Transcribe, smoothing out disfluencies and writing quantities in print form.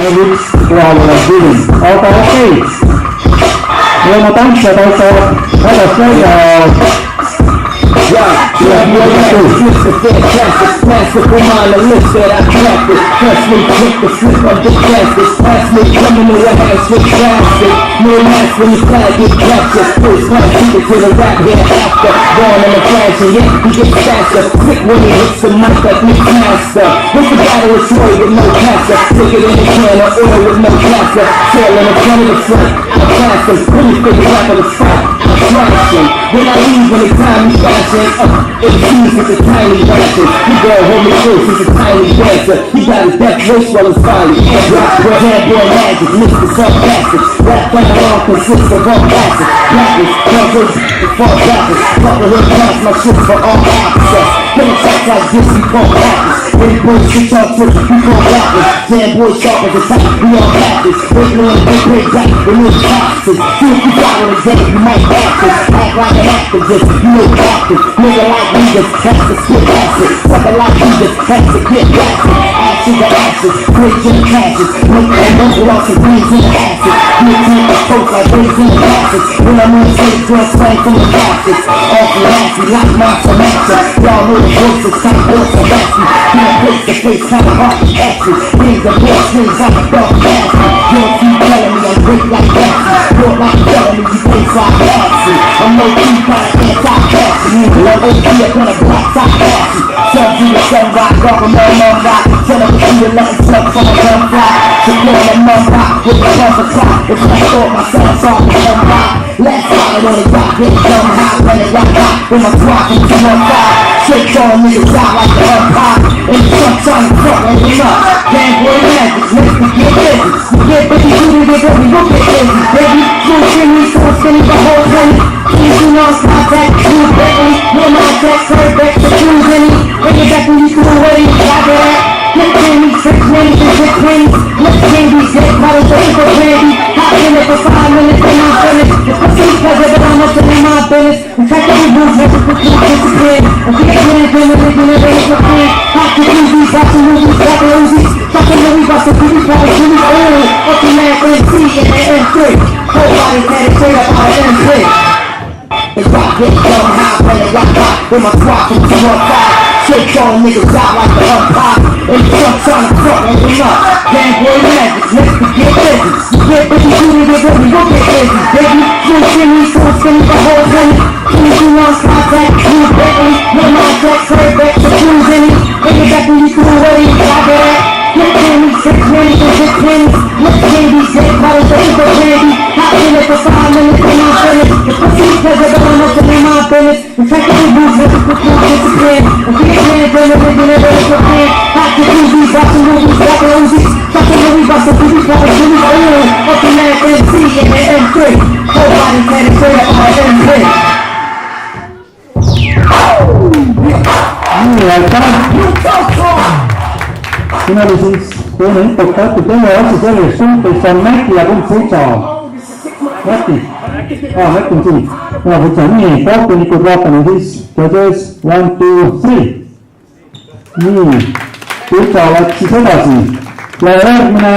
Eriks kohal olev film, aga okei. ja oma tantsijad aitavad hädast välja. It's a fantastic classic on my list that I practice. Press me, click the flip of the plastic. Pass me, coming to your house with plastic. No last when the flag get captured. First class ticket to the rap here after. Born in the fashion, yeah, he gets faster. Quick when he hits the mic like Nick Master. What's the battle of Troy with no passer? Stick it in the can of oil with no passer. Tail in the front of the front, I'll pass him. Really fit the rap of the fight, I'll trash him. When I leave when it's time to fashion. AC's is a tiny dancer. He go home and close, he's a tiny dancer. He got his death wish while it's folly. Rock for bad boy magic, Mr. Sarcastic. Rap that all consists of all classes. Blackness, covers, and fall backers. Proper hood pass my shit for all access. Don't attack like this, we call practice. Any boy switch on Twitch, we call rappers. Damn boy sharp as a type, we all practice. Waiting on the big rap, we need taxes. See if you got on the day, you might practice. Act like an activist, you know practice. Nigga like me just has to spit acid. Sucker like me just has to get acid. Ashes to ashes, bridge in the passes. Make that muscle off some greens in the acid. Get to the coast like rays in the passes. When I'm on stage, draw slang from the passes. Off the assy, like Monster Master. Y'all know the voices, kind of voice of assy. Can't place the face, kind of hard to ashes. Things are boy strings on the dark assy. You'll keep telling me I'm great like assy. You're like telling me you face like assy. I'm no key kind of anti-assy. Love OG up on a black side assy. Sun to the sun rock, rock a mum rock. Turn up the key and let it slug from a gun fly. Secure that mum rock with the bumper clock. It's like I thought my son's off the gun rock. Last time I on the rock, get dumb hot, when it rock hot. With my swap and 215. Shake on niggas out like the up hot. And the sun trying to front and him up. Damn boy magic, let's get busy. Get busy, do it, baby, we'll get busy. Baby, full chimney, so spinning the whole penny. Easy on contact, you Bentley. No my attack, curve back to choose any. Bring it back when you threw away, got that. Get candy, trick pennies and trick pennies. Let's candy, shake, bottles of super candy. Hot in it for 5 minutes and I'm finished. It's my city pleasure, but I'm up in my business. In fact, every move has to put you discipline. And we ain't gonna do it, it's a plan. Hot to movies, watching movies, watching movies. Fucking movies, watching movies, watching movies. Oh, up in that MC and M3. Whole body's had it straight up out of M3. The rock get dumb high, when it rock hot. With my swap from 215. Shake on niggas out like the up hot. And the sun trying to front and him up. Damn boy magic, let's get busy. Get busy, do it, baby, we'll get busy. Baby, full chimney, so spinning the whole penny. Easy on contact, you Bentley. No my attack, curve back to choose any. Bring it back when you threw away, got that. Get candy, trick pennies and trick pennies. Let's candy, shake, bottles of super candy. Hot in it for 5 minutes and I'm finished. It's my city pleasure, but I'm up in my business. In fact, every move has to put you discipline. And we ain't gonna do it, it's a plan. Hot to movies, watching movies, watching movies. Fucking movies, watching movies, watching movies. Up in that MC and M3. Whole body's had it straight up out of M3. Sina oli siis teine infot täpselt enne otsa selles suhtes on Mäki ja punkt 7. Mäki? Mäki on siin. Ja punkt 7. Nii, kohtunikud vaatame siis. Judges 1, 2, 3. Nii, Püta läks siis edasi. Ja järgmine